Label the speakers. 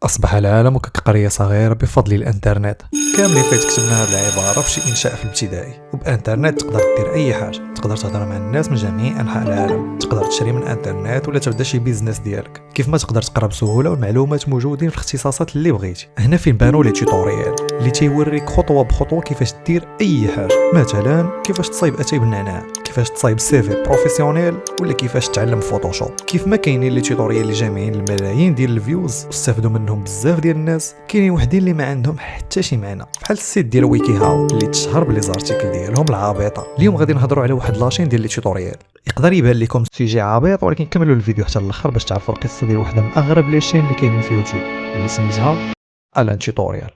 Speaker 1: أصبح العالم كقرية صغيرة بفضل الإنترنت. كاملين فايت كتبنا هاد العبارة فشي إنشاء في الابتدائي. وبإنترنت تقدر دير أي حاجة، تقدر تهضر مع الناس من جميع أنحاء العالم، تقدر تشري من الإنترنت ولا تبدا شي بيزنس ديالك، كيف ما تقدر تقرا بسهولة والمعلومات موجودين في الاختصاصات اللي بغيتي. هنا فين بانوا لي توتوريال اللي تيوريك خطوة بخطوة كيفاش دير أي حاجة، مثلا كيفاش تصايب أتاي بالنعناع، كيفاش تصايب سيفي بروفيسيونيل، ولا كيفاش تعلم فوتوشوب. كيف ما كاينين لي توتوريال اللي جامعين الملايين ديال الفيوز واستافدوا منهم بزاف ديال الناس، كاينين وحدين اللي ما عندهم حتى شي معنى، بحال السيت ديال ويكي هاو اللي تشهر بلي زارتيكل ديالهم العابطه. اليوم غادي نهضروا على واحد لاشين ديال لي توتوريال. يقدر يبان لكم سوجي عابط، ولكن كملوا الفيديو حتى الاخر باش تعرفوا القصه ديال وحده من اغرب لي شين اللي كاينين في يوتيوب اللي سميتها الان توتوريال.